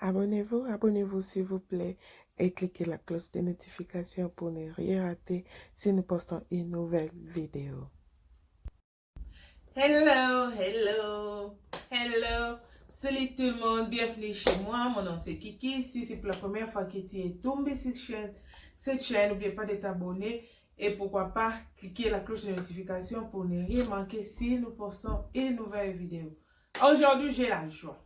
Abonnez-vous s'il vous plaît et cliquez la cloche de notification pour ne rien rater si nous postons une nouvelle vidéo. Hello. Salut tout le monde, bienvenue chez moi. Mon nom c'est Kiki. Si c'est pour la première fois que tu es tombé sur cette chaîne, n'oubliez pas de t'abonner et pourquoi pas cliquer la cloche de notification pour ne rien manquer si nous postons une nouvelle vidéo. Aujourd'hui, j'ai la joie.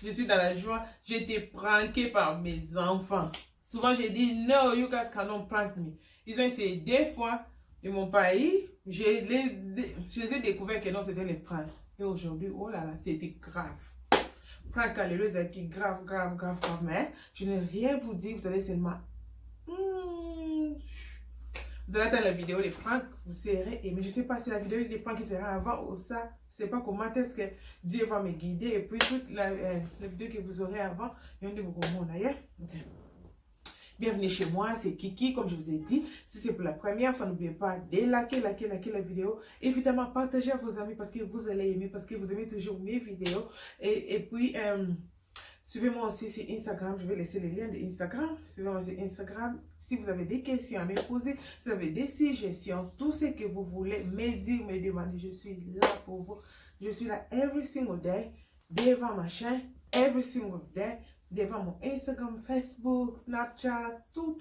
Je suis dans la joie. J'ai été pranké par mes enfants. Souvent, j'ai dit, no, you guys cannot prank me. Ils ont essayé deux fois. Ils m'ont pas eu. Je les ai découverts que non, c'était les pranks. Et aujourd'hui, oh là là, c'était grave. Prank calereuse qui grave. Mais je n'ai rien vous dire. Vous allez seulement... Vous allez attendre la vidéo des pranks, vous serez aimé. Je ne sais pas si la vidéo des pranks qui sera avant ou ça. Je ne sais pas comment est-ce que Dieu va me guider. Et puis toute la vidéo que vous aurez avant, il y a beaucoup de monde ailleurs. Okay. Bienvenue chez moi, c'est Kiki, comme je vous ai dit. Si c'est pour la première fois, n'oubliez pas de liker la vidéo. Évidemment, partagez à vos amis parce que vous allez aimer, parce que vous aimez toujours mes vidéos. Et puis... suivez-moi aussi sur Instagram, je vais laisser les liens de Instagram. Suivez-moi sur Instagram. Si vous avez des questions à me poser, si vous avez des suggestions, tout ce que vous voulez me dire, me demander, je suis là pour vous. Je suis là every single day, devant ma chaîne, every single day, devant mon Instagram, Facebook, Snapchat, tout,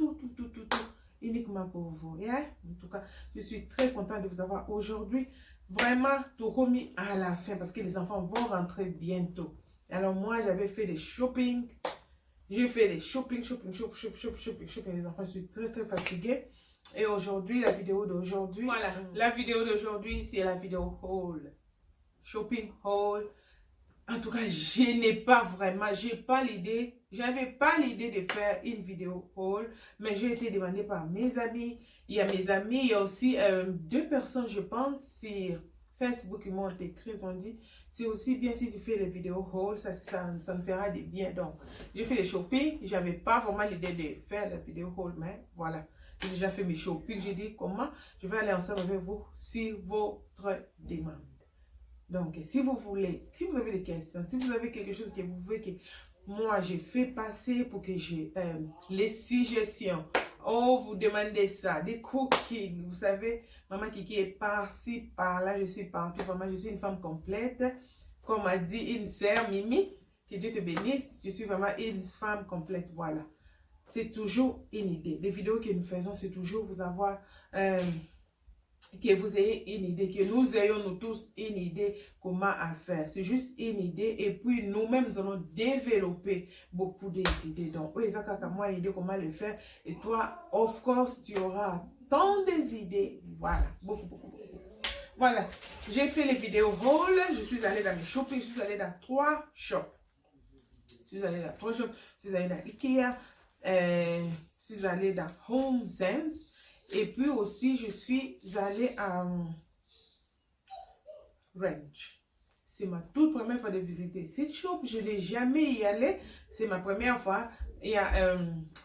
uniquement pour vous. Yeah? En tout cas, je suis très contente de vous avoir aujourd'hui. Vraiment, tout remis à la fin parce que les enfants vont rentrer bientôt. Alors moi, j'avais fait des shopping. J'ai fait des shopping. Les enfants, je suis très fatiguée. Et aujourd'hui, la vidéo d'aujourd'hui. Voilà, la vidéo d'aujourd'hui, c'est la vidéo haul. Shopping haul. En tout cas, j'ai pas l'idée. J'avais pas l'idée de faire une vidéo haul. Mais j'ai été demandée par mes amis. Il y a mes amis, il y a aussi deux personnes, je pense, sur Facebook, ils m'ont écrit, ils ont dit, c'est aussi bien si tu fais les vidéos haul, ça me fera du bien. Donc, j'ai fait les shopping, j'avais pas vraiment l'idée de faire la vidéo haul, mais voilà, j'ai déjà fait mes shopping. J'ai dit comment je vais aller ensemble avec vous sur votre demande. Donc, si vous voulez, si vous avez des questions, si vous avez quelque chose que vous voulez que moi j'ai fait passer pour que j'ai les suggestions. Oh, vous demandez ça, des cooking, vous savez, maman Kiki est par-ci, par-là, je suis partout, vraiment, je suis une femme complète, comme a dit une sœur, Mimi, que Dieu te bénisse, je suis vraiment une femme complète, voilà. C'est toujours une idée, les vidéos que nous faisons, c'est toujours vous avoir, que vous ayez une idée, que nous ayons nous tous une idée comment à faire. C'est juste une idée et puis nous-mêmes nous allons développer beaucoup d'idées. Donc, oui, ça moi idée comment le faire et toi, of course, tu auras tant des idées. Voilà, beaucoup. Voilà, j'ai fait les vidéos haul, je suis allée dans les shopping, je suis allée dans 3 shops. Je suis allée dans Ikea, je suis allée dans Home Sense. Et puis aussi, je suis allée à Range. C'est ma toute première fois de visiter cette shop. Je n'ai jamais y allé. C'est ma première fois. Il y a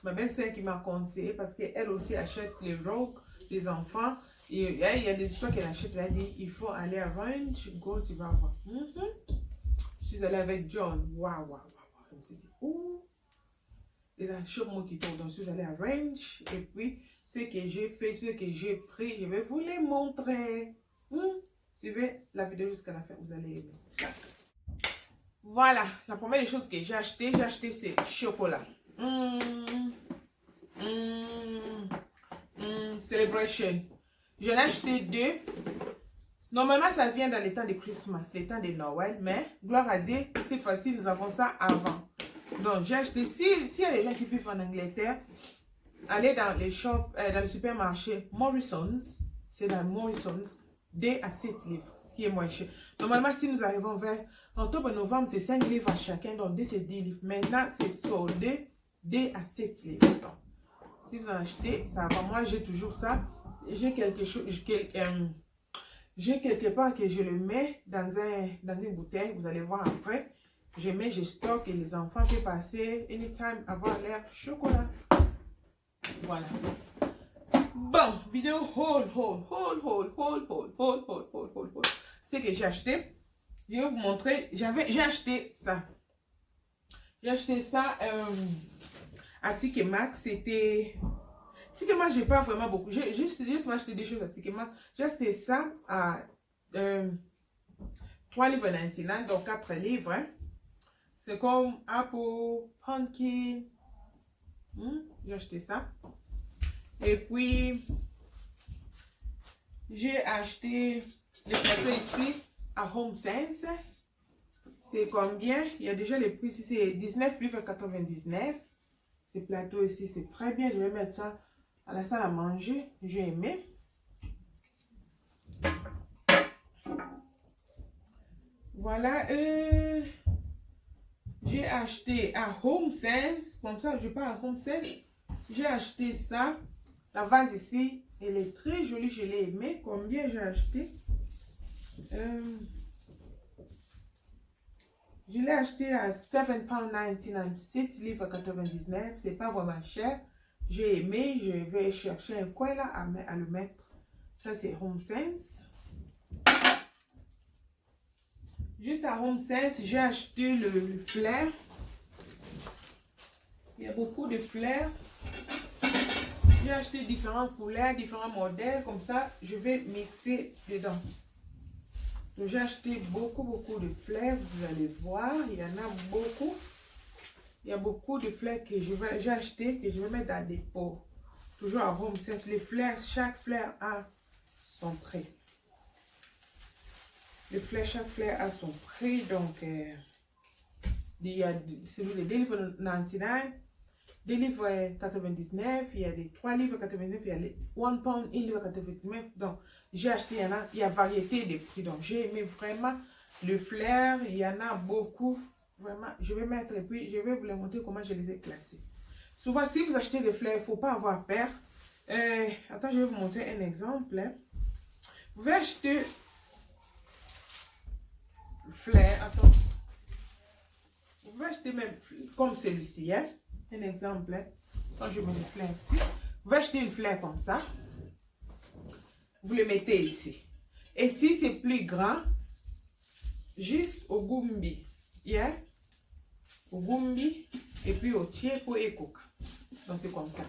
ma belle-sœur qui m'a conseillé parce qu'elle aussi achète les robes des enfants. Et il y a des histoires qu'elle achète. Elle a dit, il faut aller à Range. Go, tu vas voir. Je suis allée avec John. Waouh. Je me suis dit, ouh. Les shop moi qui tournent. Donc, je suis allée à Range. Et puis, ce que j'ai fait, ce que j'ai pris, je vais vous les montrer. Suivez la vidéo jusqu'à la fin, vous allez aimer. Voilà, la première des choses que j'ai acheté c'est chocolat. Celebration. J'en ai acheté 2. Normalement, ça vient dans les temps de Christmas, les temps de Noël, mais gloire à Dieu, cette fois-ci, nous avons ça avant. Donc, j'ai acheté, s'il y a des gens qui vivent en Angleterre, allez dans les shops, dans le supermarché Morrison's, c'est dans Morrison's, 2 à 7 livres, ce qui est moins cher. Normalement, si nous arrivons vers octobre-novembre, c'est 5 livres à chacun, donc 2 c'est 10 livres. Maintenant, c'est soldé 2 à 7 livres. Donc, si vous en achetez, ça va. Moi, j'ai toujours ça. J'ai quelque chose, j'ai quelque part que je le mets dans une bouteille, vous allez voir après. Je mets, je stocke et les enfants peuvent passer anytime avoir l'air chocolat. Voilà. Bon, vidéo haul. Ce que j'ai acheté, je vais vous montrer. J'ai acheté ça. J'ai acheté ça à TK Maxx. C'était... TK Maxx, j'ai pas vraiment beaucoup. J'ai juste acheté des choses à TK Maxx. J'ai acheté ça à 3,99 $, donc 4 livres. Hein. C'est comme Apple, Pumpkin. J'ai acheté ça. Et puis, j'ai acheté les plateaux ici à Home Sense. C'est combien? Il y a déjà les prix ici, c'est 19,99 $. Ces plateaux ici, c'est très bien. Je vais mettre ça à la salle à manger. J'ai aimé. Voilà. J'ai acheté à Home Sense. Comme ça, je pars à Home Sense. J'ai acheté ça. La vase ici, elle est très jolie. Je l'ai aimé. Combien j'ai acheté? Je l'ai acheté à 7,99 £, 7 livres 99. C'est pas vraiment cher. J'ai aimé. Je vais chercher un coin là à le mettre. Ça, c'est Home Sense. Juste à Home Sense, j'ai acheté le flair. Il y a beaucoup de flair. J'ai acheté différentes couleurs, différents modèles. Comme ça, je vais mixer dedans. Donc, j'ai acheté beaucoup de fleurs. Vous allez voir, il y en a beaucoup. Il y a beaucoup de fleurs que j'ai acheté, que je vais mettre dans des pots. Toujours à Home Sense. Les fleurs, chaque fleur a son prix. Les fleurs, chaque fleur a son prix. Donc, il y a celui de 2,99 $, 2 livres 99, il y a des 3 livres 99, il y a les 1 pound, 1 livre 99. Donc, j'ai acheté, il y a variété de prix. Donc, j'ai aimé vraiment le flair. Il y en a beaucoup. Vraiment, je vais mettre et puis je vais vous les montrer comment je les ai classés. Souvent, si vous achetez des flairs, il ne faut pas avoir peur. Attends, je vais vous montrer un exemple. Hein. Vous pouvez acheter flair. Attends. Vous pouvez acheter même comme celui-ci. Hein. Un exemple. Hein. Quand je mets le flair ici. Vous pouvez acheter une flair comme ça. Vous le mettez ici. Et si c'est plus grand, juste au gumbi. Yeah? Au gumbi. Et puis au tiepo et coca. Donc c'est comme ça.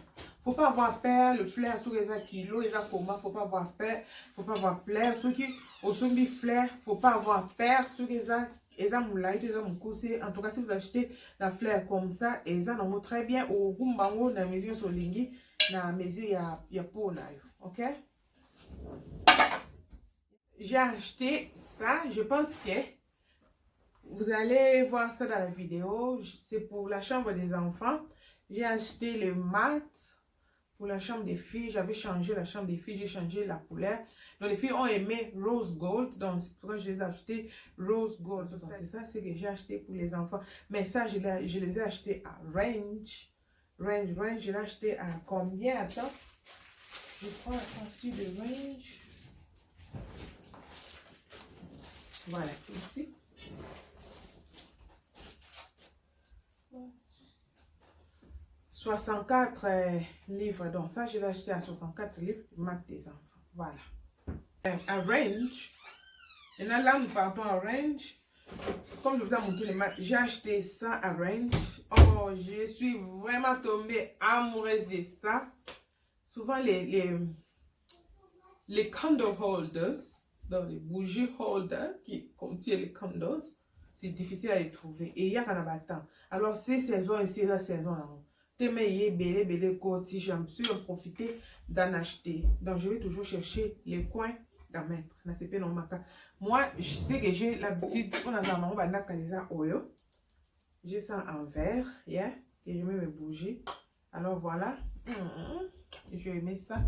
Faut pas avoir peur, le flair sur les kilos, les comment, faut pas avoir peur, faut pas avoir peur, ceux qui au sombi flair, faut pas avoir peur sur les moulay, les moukoussé. En tout cas, si vous achetez la flair comme ça, et ça en très bien au gumbango na maison sur lingi, na maison ya po na yo, ok? J'ai acheté ça, je pense que vous allez voir ça dans la vidéo, c'est pour la chambre des enfants. J'ai acheté le mat. Pour la chambre des filles, j'avais changé la chambre des filles, j'ai changé la couleur. Donc les filles ont aimé Rose Gold, donc c'est pourquoi je les ai achetés Rose Gold. C'est ça, c'est que j'ai acheté pour les enfants. Mais ça, je les ai achetés à Range. Range, je l'ai acheté à combien? Attends, je prends la partie de Range. Voilà, c'est ici. Ouais. 64 livres. Donc ça, je l'ai acheté à 64 livres. Mat des enfants. Voilà. À Range. Et là, nous partons à Range. Comme je vous ai montré les maths, j'ai acheté ça à Range. Oh, je suis vraiment tombée amoureuse de ça. Souvent, les candle holders, donc les bougies holders qui contiennent les candles, c'est difficile à les trouver. Et il y a qu'un abattant. Alors, ces saisons ici, la saison là. Je suis en profiter d'en acheter. Donc, je vais toujours chercher les coins d'en mettre. Moi, je sais que j'ai l'habitude, j'ai ça en verre, yeah, et je mets mes bougies. Alors, voilà. Je vais mettre ça.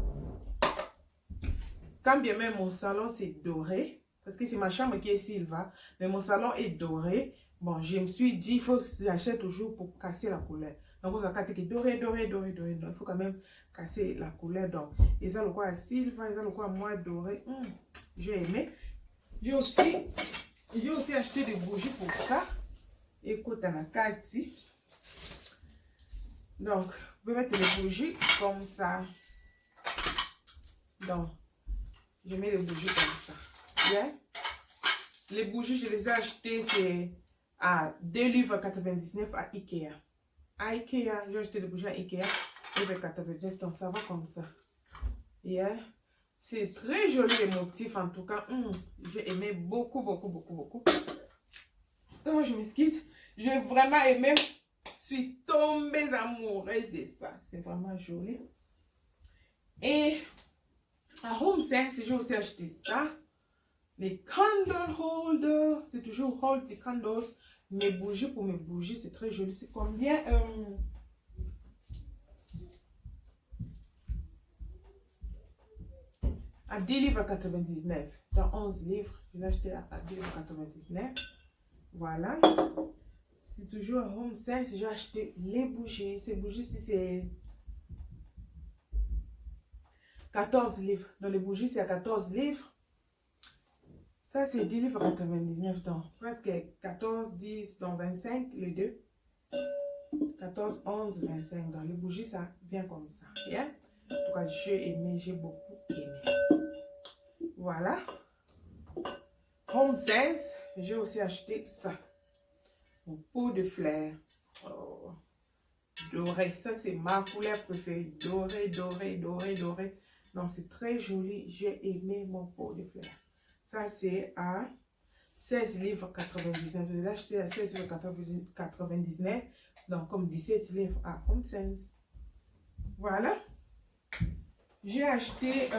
Quand bien même mon salon, c'est doré, parce que c'est ma chambre qui est silver, mais mon salon est doré. Bon, je me suis dit, il faut que j'achète toujours pour casser la couleur. Donc, vous avez que doré. Donc, il faut quand même casser la couleur. Donc, ils ont le quoi à silver, ils ont le quoi à moi doré. J'ai aimé. J'ai aussi acheté des bougies pour ça. Écoute, à la carte ici. Donc, vous pouvez mettre les bougies comme ça. Donc, je mets les bougies comme ça. Yeah? Les bougies, je les ai achetées, c'est à 2,99 livres à Ikea. À Ikea, j'ai acheté des bougies à Ikea, 2,99 €, donc ça va comme ça. Yeah. C'est très joli les motifs en tout cas. J'ai aimé beaucoup. Donc je m'excuse. J'ai vraiment aimé. Je suis tombée amoureuse de ça. C'est vraiment joli. Et à Home Sense, j'ai aussi acheté ça. Les candle holders. C'est toujours hold the candles. Mes bougies pour mes bougies. C'est très joli. C'est combien? À 10,99 livres. Dans 11 livres. Je l'ai acheté à 10,99 livres. Voilà. C'est toujours à Home Sense. J'ai acheté les bougies. Ces bougies-ci, c'est 14 livres. Dans les bougies, c'est à 14 livres. Ça, c'est 10,99 livres. Donc, presque 14, 10, donc 25, les deux. 14, 11, 25. Dans les bougies, ça vient comme ça. Yeah? En tout cas, j'ai beaucoup aimé. Voilà. Home Sense, j'ai aussi acheté ça. Mon pot de fleurs. Oh, doré. Ça, c'est ma couleur préférée. Doré. Donc, c'est très joli. J'ai aimé mon pot de fleurs. Ça, c'est à 16,99 livres. Je l'ai acheté à 16,99 livres. Donc, comme 17 livres à Home Sense. Voilà. J'ai acheté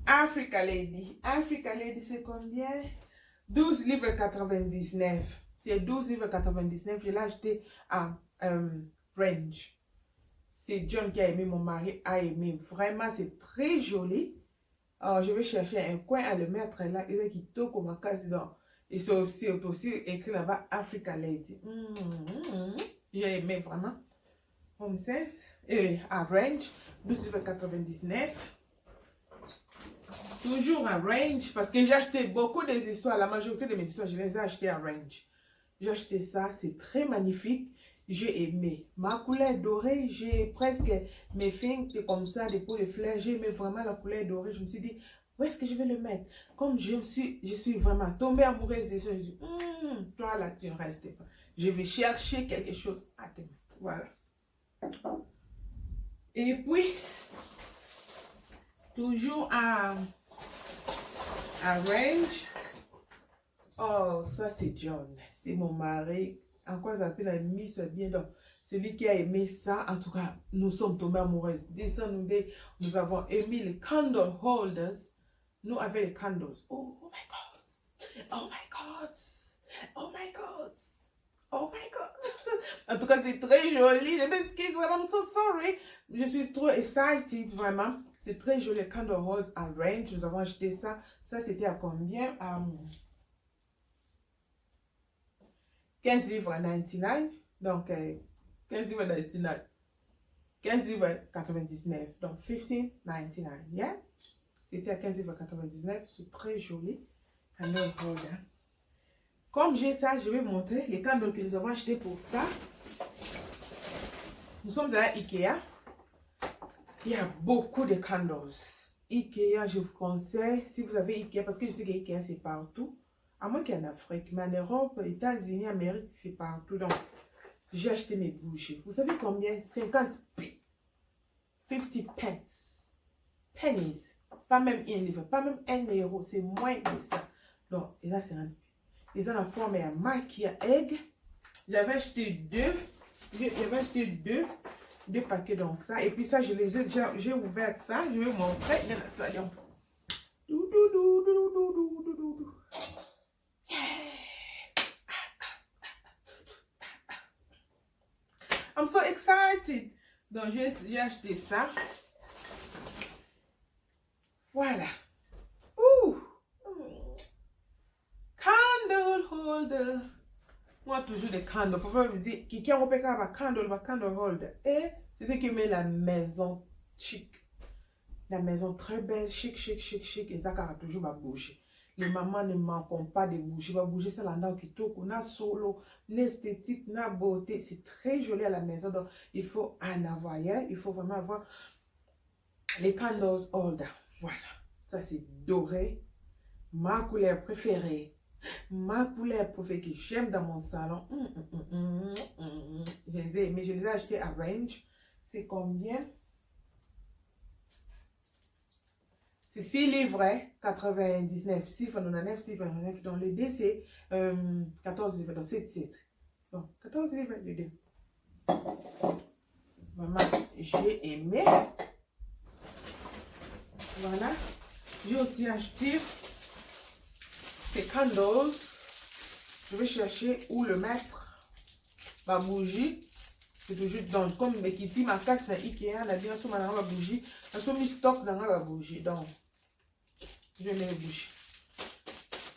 Africa Lady. Africa Lady, c'est combien? 12,99 livres. C'est 12,99 livres. Je l'ai acheté à Range. C'est John qui a aimé, mon mari a aimé. Vraiment, c'est très joli. Alors, je vais chercher un coin à le mettre là. Il est qui toque ma case. Et c'est aussi écrit là-bas Africa Lady. J'ai aimé vraiment. Home Sense. À Range. 12,99 livres. Toujours à Range, parce que j'ai acheté beaucoup des histoires. La majorité de mes histoires, je les ai achetées à Range. J'ai acheté ça, c'est très magnifique. J'ai aimé. Ma couleur dorée, j'ai presque mes fins comme ça, des pots de fleurs. J'ai aimé vraiment la couleur dorée. Je me suis dit, où est-ce que je vais le mettre? Comme je suis vraiment tombée amoureuse de ça. Je me suis dit, toi là, tu ne restes pas. Je vais chercher quelque chose à te mettre. Voilà. Et puis, toujours à Range. Oh, ça c'est John. C'est mon mari. En quoi ça s'appelle la mise bien. Donc, celui qui a aimé ça, en tout cas, nous sommes tombés amoureuses. Nous avons aimé les candle holders. Nous avec les candles. Oh my God. Oh my God. Oh my God. Oh my God. En tout cas, c'est très joli. Je m'excuse vraiment. I'm so sorry. Je suis trop excited, vraiment. C'est très joli, candle holders à Range. Nous avons acheté ça. Ça, c'était à combien? 15 livres à 99. Donc, 15 livres à 99. 15 livres à 99. Donc, 15,99. Yeah? C'était à 15 livres à 99. C'est très joli. Candle holder. Comme j'ai ça, je vais montrer les candles que nous avons achetés pour ça. Nous sommes à Ikea. Il y a beaucoup de candles. Ikea, je vous conseille, si vous avez Ikea, parce que je sais que Ikea, c'est partout. À moins qu'il y ait en Afrique, mais en Europe, États-Unis, Amérique, c'est partout. Donc, j'ai acheté mes bougies. Vous savez combien? 50 p. 50 pence. Pennies. Pas même 1 livre, pas même 1 euro. C'est moins que ça. Donc, et là, c'est un. Ils ont la forme à maquillage egg. J'avais acheté deux paquets dans ça. Et puis ça, j'ai ouvert ça. Je vais vous montrer. Il y en a ça. I'm so excited. Donc, j'ai acheté ça. Voilà. Ouh. Candle holder. Moi, toujours des candles. Faut pas me dire, qui a un candle holder. Et c'est ce qui met la maison chic. La maison très belle, chic. Et ça, car toujours ma bougie. Les mamans ne manquent pas de bougies. Ma bougie, c'est là qui tourne. On a solo, l'esthétique, la beauté. C'est très joli à la maison. Donc, il faut en avoir. Il faut vraiment avoir les candles holder. Voilà. Ça, c'est doré. Ma couleur préférée. Ma couleur préférée que j'aime dans mon salon. Je les ai aimés. Je les ai achetés à Range. C'est combien? C'est 6 livres, hein? 99, 6,99, 6,99. Dans le dé, c'est 14 livres. Donc, c'est 7. Donc, 14 livres le dé. Vraiment, j'ai aimé. Voilà. J'ai aussi acheté ces candles. Je vais chercher où le mettre. Ma bougie. C'est toujours dans comme qui dit ma casse na Ikea. On a bien sur ma bougie. On a mis stock dans la bougie. Donc, je mets les bougies.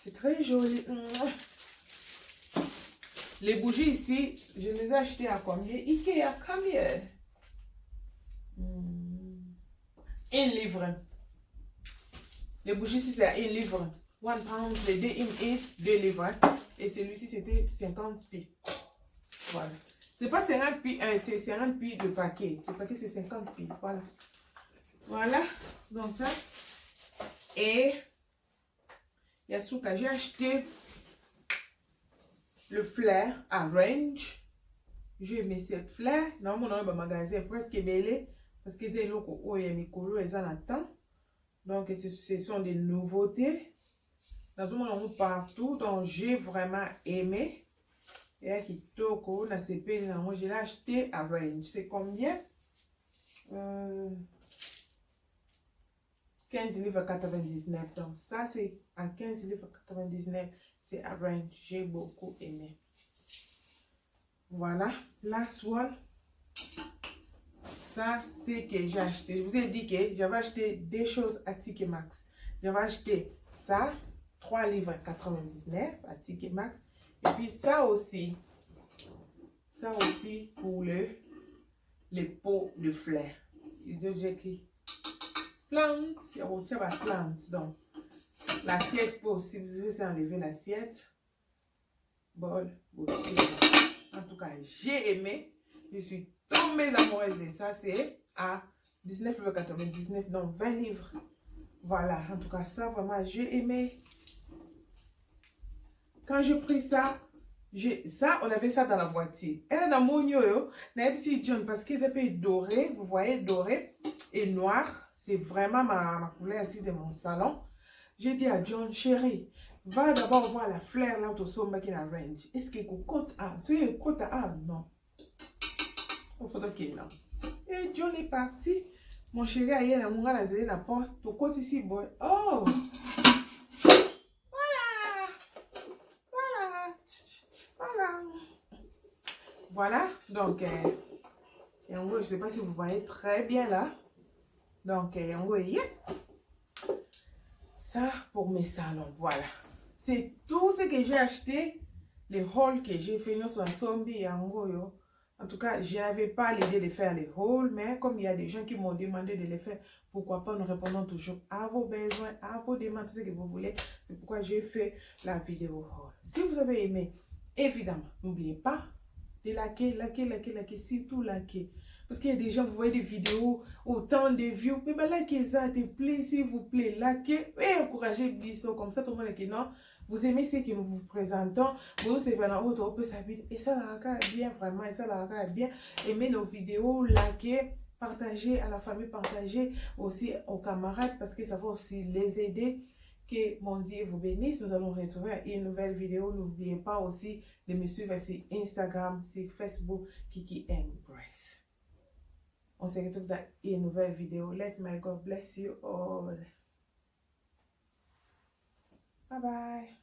C'est très joli. Les bougies ici, je les ai achetées à combien? Ikea, combien? 1 livre. Les bougies ici, c'est à 1 livre. 1 pound, les deux in 2 livres. Et celui-ci, c'était 50 pi. Voilà. C'est pas 50 pi, c'est 50 pi de paquet. Le paquet, c'est 50 pi. Voilà. Voilà. Donc ça. Et Yasuka, j'ai acheté le flair à Range. J'ai aimé cette flair. Dans mon magasin, presque belé. Parce que c'est l'eau où il y a mes couleurs et ça attend. Donc, ce sont des nouveautés. Dans ce moment, partout. Donc, j'ai vraiment aimé. Et qui toko, na CP, je l'ai acheté à Range. C'est combien? 15 livres 99. Donc, ça, c'est à 15 livres 99. C'est à Range. J'ai beaucoup aimé. Voilà. Last one. Ça, c'est que j'ai acheté. Je vous ai dit que j'avais acheté des choses à Ticket Max. J'avais acheté ça, 3 livres 99 à Ticket Max. Et puis ça aussi pour les pots de fleurs. Ils ont écrit plantes, il y a aussi des plantes. Donc, l'assiette peut aussi, vous avez enlever l'assiette. Bol, aussi. En tout cas, j'ai aimé. Je suis tombée amoureuse de ça. C'est à 19,99 €, donc 20 livres. Voilà, en tout cas, ça, vraiment, j'ai aimé. Quand j'ai pris ça, on avait ça dans la voiture. Et dans mon yo, John, parce qu'ils appellent doré, vous voyez, doré et noir. C'est vraiment ma couleur ici de mon salon. J'ai dit à John, chérie, va d'abord voir la fleur là au sommet qui est la range. Est-ce qu'il y a une côte A? Si il y a une côte A, non. Il faut qu'il y ait là. Et John est parti. Mon chéri a eu la poste. Ton côté ici, boy. Oh! Voilà, donc, et en gros, je ne sais pas si vous voyez très bien là. Donc, en gros, ça pour mes salons, voilà. C'est tout ce que j'ai acheté, les hauls que j'ai fait sur la zombie, en gros, yo. En tout cas, je n'avais pas l'idée de faire les hauls, mais comme il y a des gens qui m'ont demandé de les faire, pourquoi pas, nous répondons toujours à vos besoins, à vos demandes, tout ce que vous voulez. C'est pourquoi j'ai fait la vidéo haul. Si vous avez aimé, évidemment, n'oubliez pas de liker, surtout liker. Parce qu'il y a des gens, vous voyez des vidéos, autant de views, mais ben likez ça, s'il vous plaît, likez et encouragez Bisso, comme ça tout le monde est que non, vous aimez ce que nous vous présentons, vous c'est vraiment autre peut s'habiller, et ça la regarde bien, vraiment, et ça la regarde bien, aimez nos vidéos, likez, partagez à la famille, partagez aussi aux camarades, parce que ça va aussi les aider. Que mon Dieu vous bénisse. Nous allons retrouver une nouvelle vidéo. N'oubliez pas aussi de me suivre sur Instagram, sur Facebook, Kiki and Grace. On se retrouve dans une nouvelle vidéo. Let my God bless you all. Bye bye.